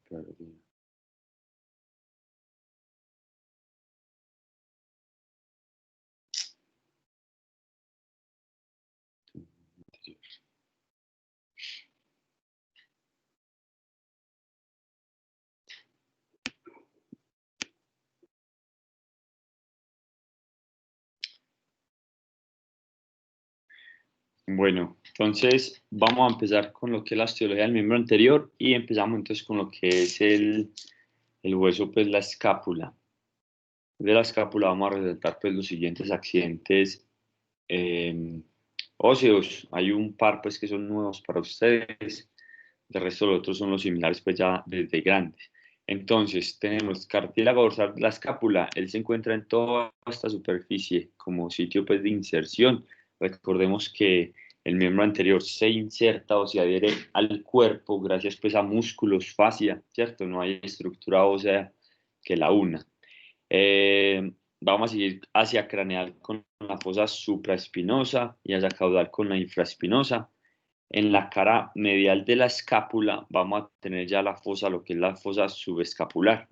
Perdí. Bueno, entonces vamos a empezar con lo que es la osteología del miembro anterior y empezamos entonces con lo que es el hueso, pues la escápula. De la escápula vamos a resaltar pues los siguientes accidentes óseos. Hay un par pues que son nuevos para ustedes, el resto de los otros son los similares pues ya desde grandes. Entonces tenemos cartílago dorsal de la escápula, él se encuentra en toda esta superficie como sitio pues de inserción. Recordemos que el miembro anterior se inserta o se adhiere al cuerpo gracias pues a músculos, fascia, ¿cierto? No hay estructura ósea que la una. Vamos a seguir hacia craneal con la fosa supraespinosa y hacia caudal con la infraespinosa. En la cara medial de la escápula vamos a tener ya la fosa, lo que es la fosa subescapular.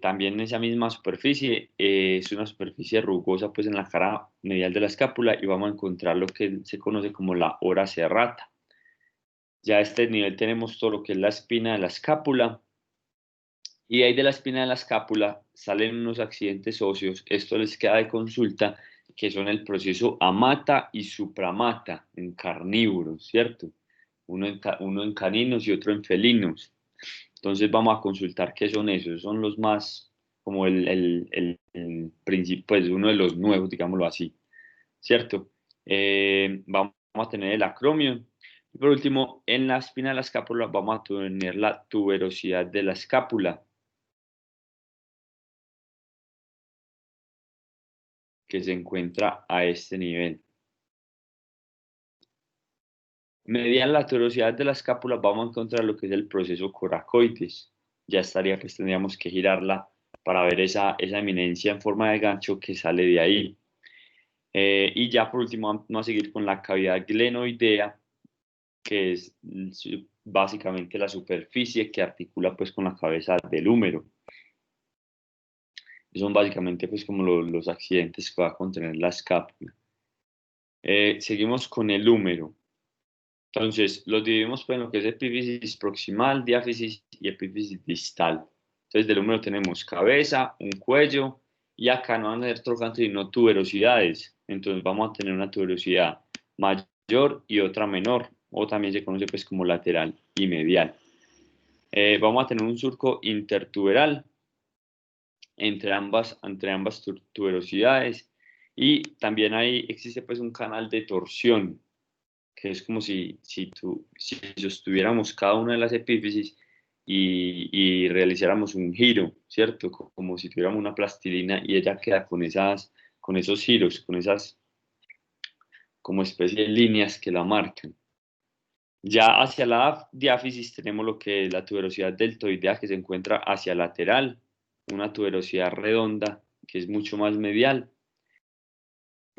También en esa misma superficie es una superficie rugosa pues en la cara medial de la escápula y vamos a encontrar lo que se conoce como la ora serrata. Ya a este nivel tenemos todo lo que es la espina de la escápula. Y ahí de la espina de la escápula salen unos accidentes óseos, esto les queda de consulta, que son el proceso amata y supramata en carnívoros, ¿cierto? Uno en caninos y otro en felinos. Entonces vamos a consultar qué son esos, son los más, como el principio, pues uno de los nuevos, digámoslo así, ¿cierto? Vamos a tener el acromio. Y por último, en la espina de la escápula vamos a tener la tuberosidad de la escápula, que se encuentra a este nivel. Mediante la tuberosidad de la escápula vamos a encontrar lo que es el proceso coracoides. Ya estaría, pues tendríamos que girarla para ver esa eminencia en forma de gancho que sale de ahí. Y ya por último vamos a seguir con la cavidad glenoidea, que es básicamente la superficie que articula pues con la cabeza del húmero. Y son básicamente pues como los accidentes que va a contener la escápula. Seguimos con el húmero. Entonces, los dividimos pues, en lo que es epífisis proximal, diáfisis y epífisis distal. Entonces, del húmero tenemos cabeza, un cuello, y acá no van a ser trocantes sino tuberosidades. Entonces, vamos a tener una tuberosidad mayor y otra menor, o también se conoce pues como lateral y medial. Vamos a tener un surco intertuberal entre ambas tuberosidades, y también ahí existe pues un canal de torsión, que es como si sostuviéramos cada una de las epífisis y realizáramos un giro, ¿cierto? Como si tuviéramos una plastilina y ella queda con esos giros, con esas como especie de líneas que la marcan. Ya hacia la diáfisis tenemos lo que es la tuberosidad deltoidea, que se encuentra hacia lateral, una tuberosidad redonda que es mucho más medial.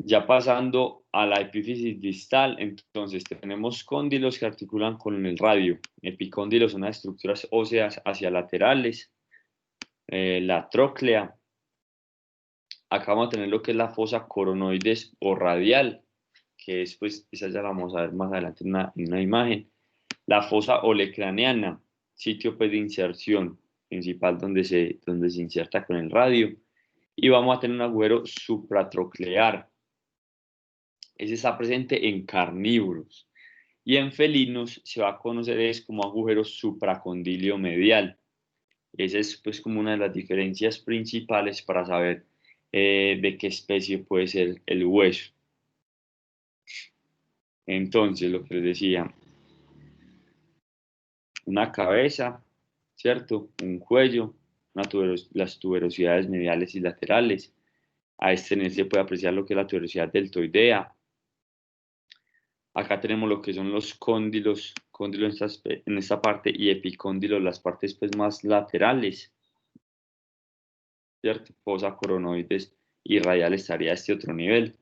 Ya pasando a la epífisis distal, entonces tenemos cóndilos que articulan con el radio. Epicóndilos son las estructuras óseas hacia laterales. La tróclea. Acá vamos a tener lo que es la fosa coronoides o radial, que es pues, esa ya la vamos a ver más adelante en una imagen. La fosa olecraneana, sitio pues, de inserción principal donde se inserta con el radio. Y vamos a tener un agujero supratroclear. Ese está presente en carnívoros. Y en felinos se va a conocer es como agujero supracondilio medial. Esa es pues como una de las diferencias principales para saber de qué especie puede ser el hueso. Entonces, lo que les decía, una cabeza, ¿cierto? Un cuello, las tuberosidades mediales y laterales. A este nivel se puede apreciar lo que es la tuberosidad deltoidea. Acá tenemos lo que son los cóndilos, cóndilos en esta parte y epicóndilos, las partes pues, más laterales, ¿cierto? Fosa, coronoides y radial estaría a este otro nivel.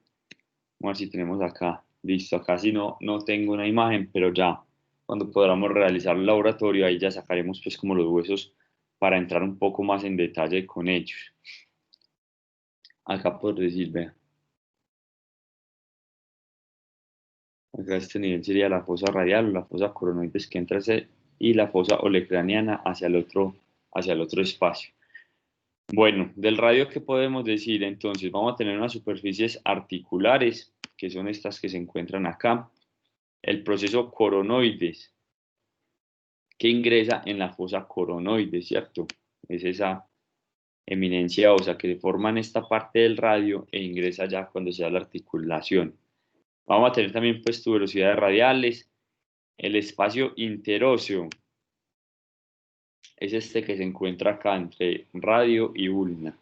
Vamos a ver si tenemos acá Listo, acá sí no tengo una imagen, pero ya cuando podamos realizar el laboratorio, ahí ya sacaremos pues como los huesos para entrar un poco más en detalle con ellos. Acá por decir, vea, acá este nivel sería la fosa radial o la fosa coronoides que entra y la fosa olecraniana hacia el otro espacio. Bueno, del radio, ¿qué podemos decir? Entonces, vamos a tener unas superficies articulares, que son estas que se encuentran acá. El proceso coronoides, que ingresa en la fosa coronoide, ¿cierto? Es esa eminencia ósea que forma en esta parte del radio e ingresa ya cuando se da la articulación. Vamos a tener también pues tuberosidades radiales. El espacio interóseo es este que se encuentra acá entre radio y ulna.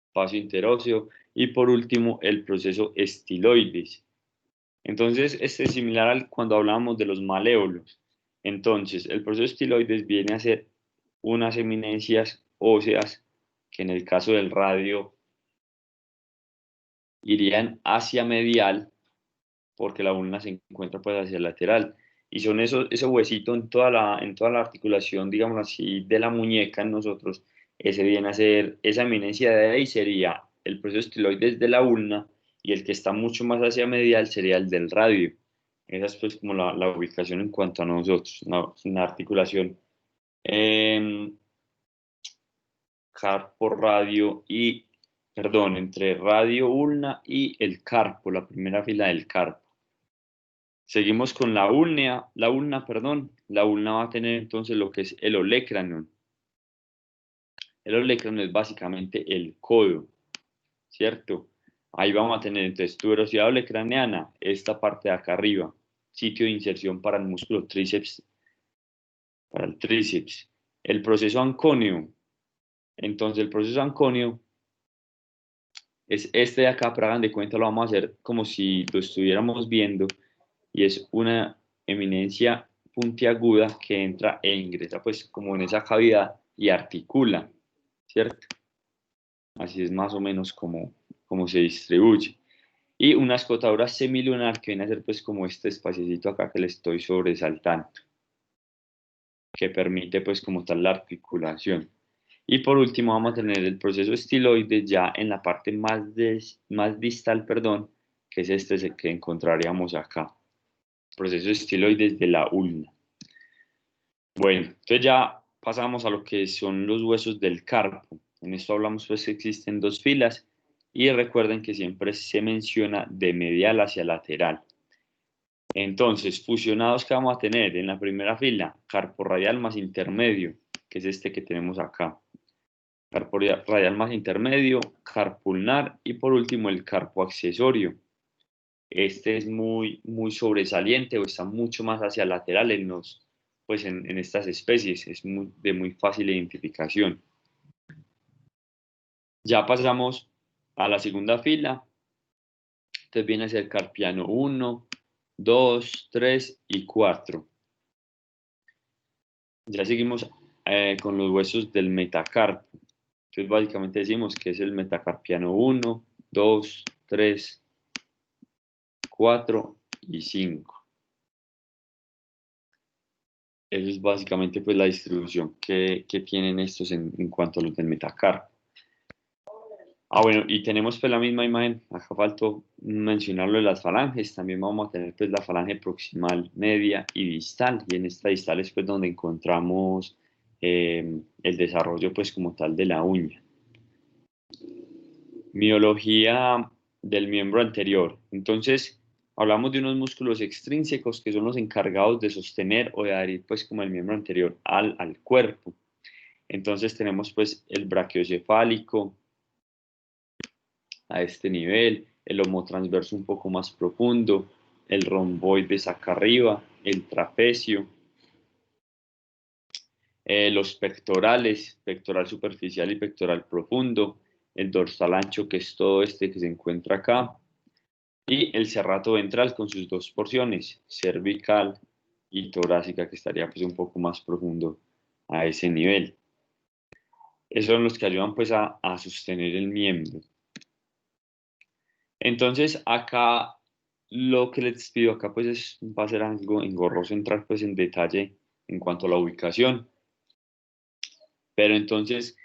Espacio interóseo. Y por último, el proceso estiloides. Entonces, este es similar al cuando hablábamos de los malévolos. Entonces, el proceso estiloides viene a ser unas eminencias óseas que en el caso del radio irían hacia medial porque la ulna se encuentra pues hacia el lateral. Y son ese huesito en toda la articulación, digamos así, de la muñeca en nosotros, ese viene a ser, esa eminencia de ahí sería el proceso estiloides de la ulna y el que está mucho más hacia medial sería el del radio. Esa es pues como la ubicación en cuanto a nosotros, una articulación carpo radio y, perdón, entre radio ulna y el carpo, la primera fila del carpo. Seguimos con la ulna va a tener entonces lo que es el olecranon. El olecranon es básicamente el codo, ¿cierto? Ahí vamos a tener entonces tuberosidad olecraneana, esta parte de acá arriba, sitio de inserción para el músculo tríceps, para el tríceps. El proceso ancóneo, entonces el proceso ancóneo es este de acá, pero hagan de cuenta, lo vamos a hacer como si lo estuviéramos viendo y es una eminencia puntiaguda que entra e ingresa pues como en esa cavidad y articula, ¿cierto? Así es más o menos como se distribuye. Y una escotadura semilunar que viene a ser pues como este espaciecito acá que le estoy sobresaltando, que permite pues como tal la articulación. Y por último vamos a tener el proceso estiloide ya en la parte más distal, perdón, que es este que encontraríamos acá. Proceso estiloides de la ulna. Bueno, entonces ya pasamos a lo que son los huesos del carpo. En esto hablamos pues que existen dos filas y recuerden que siempre se menciona de medial hacia lateral. Entonces, fusionados que vamos a tener en la primera fila, carpo radial más intermedio, que es este que tenemos acá. Carpo radial más intermedio, carpo ulnar y por último el carpo accesorio. Este es muy sobresaliente o está mucho más hacia lateral pues en estas especies, es de muy fácil identificación. Ya pasamos a la segunda fila, entonces viene a ser carpiano 1, 2, 3 y 4. Ya seguimos con los huesos del metacarpo. Entonces básicamente decimos que es el metacarpiano 1, 2, 3, 4 y 5. Eso es básicamente pues la distribución que tienen estos en cuanto a los del metacarpo. Bueno, y tenemos pues la misma imagen, acá faltó mencionarlo de las falanges, también vamos a tener pues la falange proximal, media y distal, y en esta distal es pues donde encontramos el desarrollo pues como tal de la uña. Miología del miembro anterior. Entonces, hablamos de unos músculos extrínsecos que son los encargados de sostener o de adherir pues como el miembro anterior al cuerpo. Entonces tenemos pues el brachiocefálico a este nivel, el homotransverso un poco más profundo, el romboides acá arriba, el trapecio, los pectorales, pectoral superficial y pectoral profundo, el dorsal ancho que es todo este que se encuentra acá, y el serrato ventral con sus dos porciones, cervical y torácica, que estaría pues un poco más profundo a ese nivel. Esos son los que ayudan pues a sostener el miembro. Entonces acá lo que les pido acá pues va a ser algo engorroso entrar pues en detalle en cuanto a la ubicación, pero entonces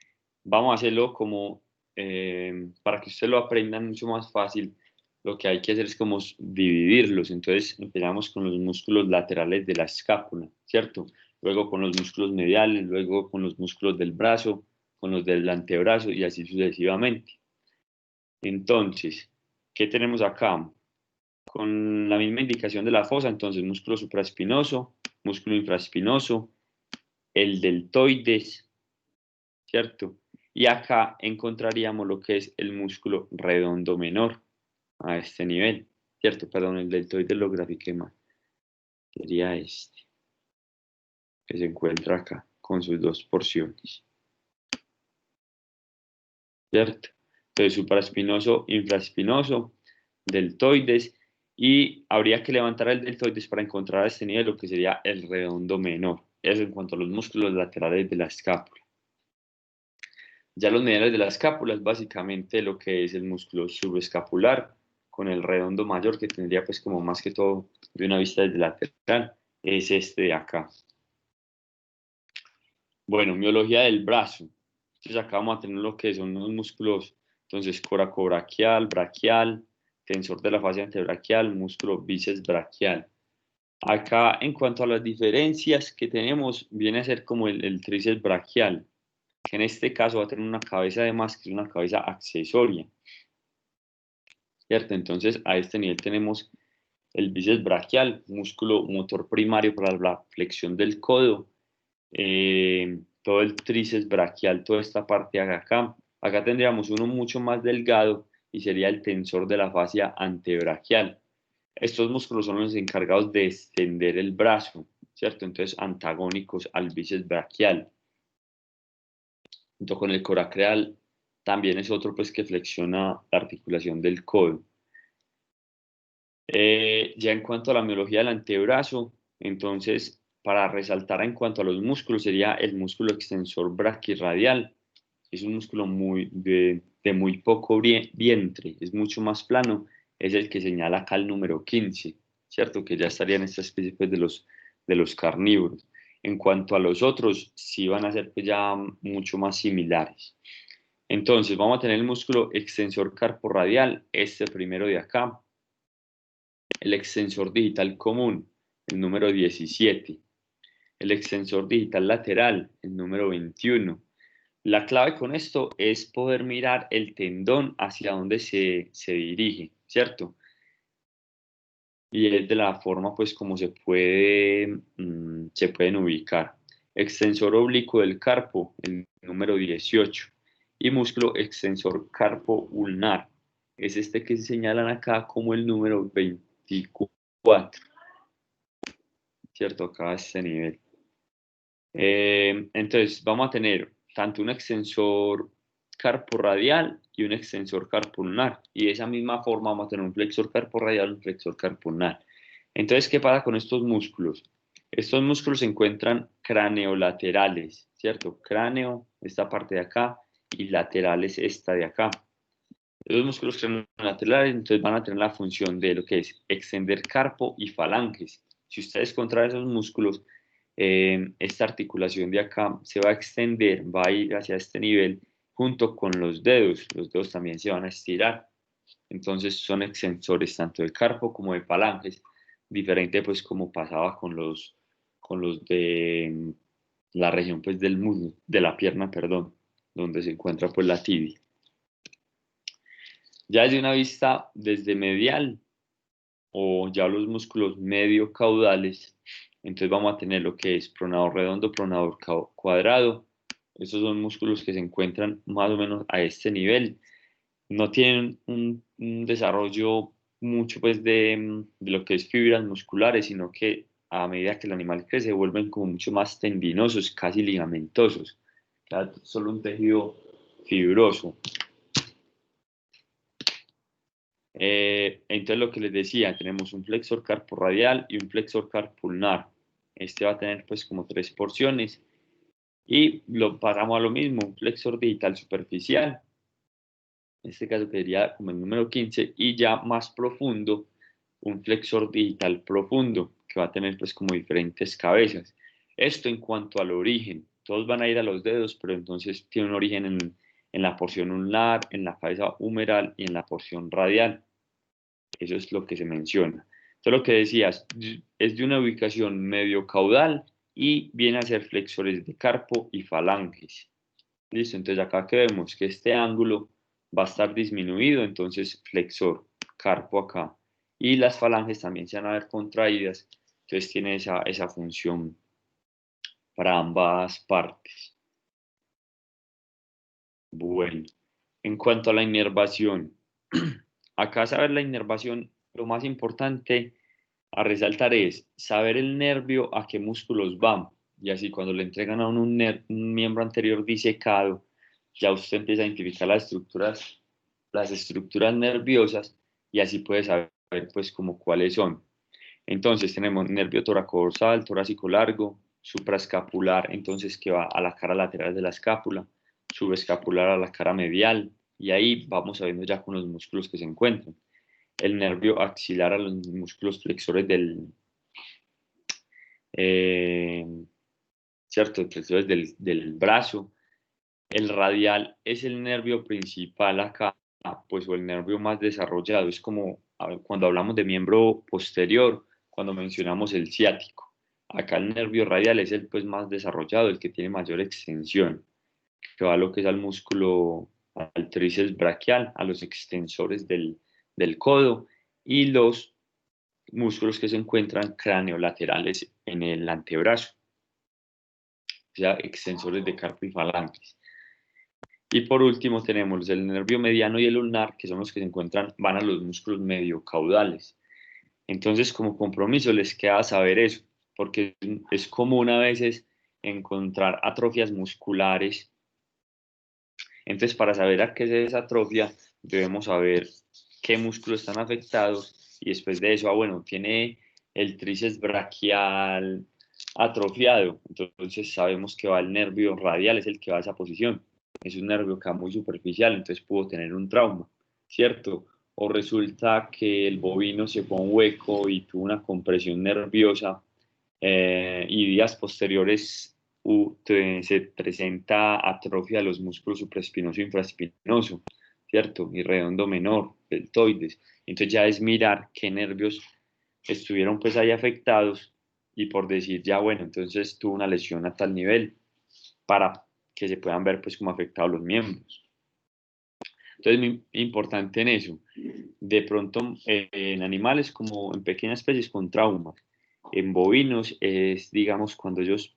vamos a hacerlo como para que ustedes lo aprendan mucho más fácil. Lo que hay que hacer es como dividirlos. Entonces empezamos con los músculos laterales de la escápula, ¿cierto? Luego con los músculos mediales, luego con los músculos del brazo, con los del antebrazo y así sucesivamente. Entonces, ¿qué tenemos acá? Con la misma indicación de la fosa, entonces músculo supraespinoso, músculo infraespinoso, el deltoides, ¿cierto? Y acá encontraríamos lo que es el músculo redondo menor a este nivel, ¿cierto? Perdón, el deltoides lo grafiqué mal. Sería este, que se encuentra acá con sus dos porciones, ¿cierto? Entonces, supraespinoso, infraespinoso, deltoides, y habría que levantar el deltoides para encontrar a este nivel lo que sería el redondo menor. Eso en cuanto a los músculos laterales de la escápula. Ya los mediales de la escápula es básicamente lo que es el músculo subescapular con el redondo mayor que tendría pues como más que todo de una vista desde lateral, es este de acá. Bueno, miología del brazo. Entonces acá vamos a tener lo que son los músculos, entonces coracobraquial, braquial, tensor de la fascia antebraquial, músculo bíceps braquial. Acá en cuanto a las diferencias que tenemos, viene a ser como el tríceps braquial, que en este caso va a tener una cabeza de más, que es una cabeza accesoria, ¿cierto? Entonces a este nivel tenemos el bíceps braquial, músculo motor primario para la flexión del codo, todo el tríceps braquial, toda esta parte de acá. Acá tendríamos uno mucho más delgado y sería el tensor de la fascia antebraquial. Estos músculos son los encargados de extender el brazo, ¿cierto? Entonces antagónicos al bíceps braquial. Junto con el coracreal también es otro pues que flexiona la articulación del codo. Ya en cuanto a la miología del antebrazo, entonces, para resaltar en cuanto a los músculos, sería el músculo extensor braquirradial. Es un músculo de muy poco vientre, es mucho más plano, es el que señala acá el número 15, ¿cierto? Que ya estaría en esta especie pues, de los carnívoros. En cuanto a los otros, sí van a ser pues, ya mucho más similares. Entonces, vamos a tener el músculo extensor carporradial, este primero de acá, el extensor digital común, el número 17, el extensor digital lateral, el número 21. La clave con esto es poder mirar el tendón hacia dónde se dirige, ¿cierto? Y es de la forma pues como se pueden ubicar. Extensor oblicuo del carpo, el número 18. Y músculo extensor carpo ulnar, es este que se señalan acá como el número 24. ¿Cierto? Acá a este nivel. Entonces, vamos a tener tanto un extensor carporradial y un extensor carpulnar. Y de esa misma forma vamos a tener un flexor carporradial y un flexor carpulnar. Entonces, ¿qué pasa con estos músculos? Estos músculos se encuentran craneolaterales, ¿cierto? Cráneo, esta parte de acá, y laterales, esta de acá. Los músculos craneolaterales entonces van a tener la función de lo que es extender carpo y falanges. Si ustedes contraen esos músculos, esta articulación de acá se va a extender, va a ir hacia este nivel junto con los dedos también se van a estirar. Entonces son extensores tanto de carpo como de falanges, diferente pues como pasaba con los de la región pues del muslo, de la pierna, perdón, donde se encuentra pues la tibia. Ya desde una vista desde medial o ya los músculos medio caudales, entonces vamos a tener lo que es pronador redondo, pronador cuadrado. Estos son músculos que se encuentran más o menos a este nivel. No tienen un desarrollo mucho pues de lo que es fibras musculares, sino que a medida que el animal crece se vuelven como mucho más tendinosos, casi ligamentosos. Queda solo un tejido fibroso. Entonces lo que les decía, tenemos un flexor carporradial y un flexor carpulnar. Este va a tener pues como tres porciones y lo pasamos a lo mismo, un flexor digital superficial, en este caso sería como el número 15 y ya más profundo un flexor digital profundo que va a tener pues como diferentes cabezas. Esto en cuanto al origen, todos van a ir a los dedos, pero entonces tiene un origen en la porción ulnar, en la cabeza humeral y en la porción radial. Eso es lo que se menciona. Entonces lo que decías es de una ubicación medio caudal y viene a ser flexores de carpo y falanges. Listo, entonces acá que vemos que este ángulo va a estar disminuido, entonces flexor, carpo acá. Y las falanges también se van a ver contraídas, entonces tiene esa función para ambas partes. Bueno, en cuanto a la inervación, acá saber la inervación, lo más importante a resaltar es saber el nervio a qué músculos van. Y así cuando le entregan a uno un miembro anterior disecado, ya usted empieza a identificar las estructuras nerviosas y así puede saber pues como cuáles son. Entonces tenemos nervio toracodorsal, torácico largo, supraescapular, entonces que va a la cara lateral de la escápula, subescapular a la cara medial, y ahí vamos sabiendo ya con los músculos que se encuentran. El nervio axilar a los músculos flexores eh, ¿cierto? Flexores del brazo. El radial es el nervio principal acá, pues o el nervio más desarrollado. Es como cuando hablamos de miembro posterior, cuando mencionamos el ciático. Acá el nervio radial es el pues más desarrollado, el que tiene mayor extensión, que va a lo que es al músculo, al tríceps braquial, a los extensores del codo y los músculos que se encuentran craneolaterales en el antebrazo, o sea, extensores de carpo y falanges. Y por último tenemos el nervio mediano y el ulnar, que son los que se encuentran, van a los músculos mediocaudales. Entonces, como compromiso, les queda saber eso, porque es común a veces encontrar atrofias musculares. Entonces, para saber a qué se desatrofia, debemos saber qué músculos están afectados y después de eso, bueno, tiene el tríceps braquial atrofiado, entonces sabemos que va el nervio radial, es el que va a esa posición. Es un nervio que va muy superficial, entonces pudo tener un trauma, ¿cierto? O resulta que el bovino se fue a un hueco y tuvo una compresión nerviosa y días posteriores se presenta atrofia de los músculos supraespinoso e infraespinoso, ¿cierto? Y redondo menor, deltoides. Entonces ya es mirar qué nervios estuvieron pues ahí afectados y por decir ya bueno, entonces tuvo una lesión a tal nivel para que se puedan ver pues como afectados los miembros. Entonces, muy importante en eso. De pronto, en animales como en pequeñas especies con traumas. En bovinos es, digamos, cuando ellos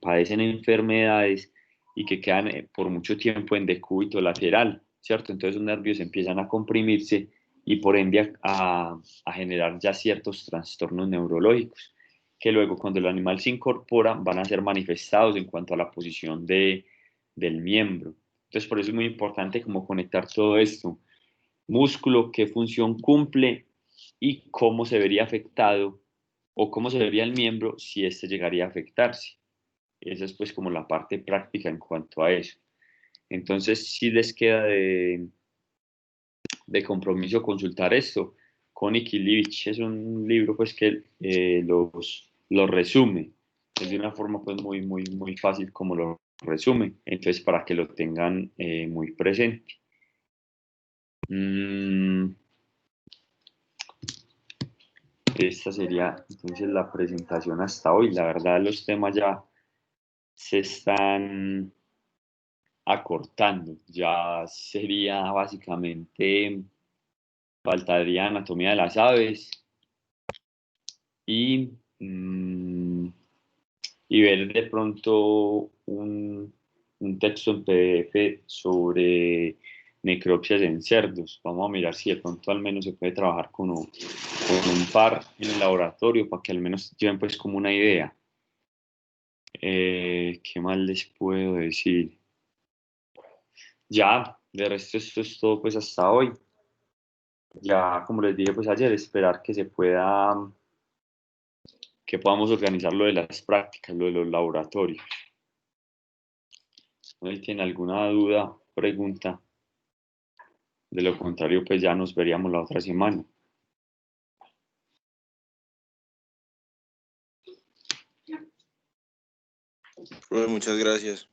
padecen enfermedades y que quedan por mucho tiempo en decúbito lateral, ¿cierto? Entonces los nervios empiezan a comprimirse y por ende a generar ya ciertos trastornos neurológicos, que luego cuando el animal se incorpora van a ser manifestados en cuanto a la posición del miembro. Entonces, por eso es muy importante como conectar todo esto. Músculo, qué función cumple y cómo se vería afectado o cómo se vería el miembro si éste llegaría a afectarse. Esa es pues como la parte práctica en cuanto a eso. Entonces, si les queda de compromiso consultar esto. Connie Kilivich es un libro pues que los resume. Es de una forma pues muy fácil como lo resume. Entonces, para que lo tengan muy presente. Esta sería entonces la presentación hasta hoy. La verdad, los temas ya se están acortando. Ya sería básicamente, faltaría anatomía de las aves y, y ver de pronto un texto en PDF sobre necropsias en cerdos. Vamos a mirar si de pronto al menos se puede trabajar con un par en el laboratorio para que al menos lleven pues como una idea. ¿Qué más les puedo decir? Ya, de resto esto es todo pues hasta hoy. Ya, como les dije pues ayer, esperar que se pueda, que podamos organizar lo de las prácticas, lo de los laboratorios. ¿No tiene alguna duda, pregunta? De lo contrario, pues ya nos veríamos la otra semana. Profe, muchas gracias.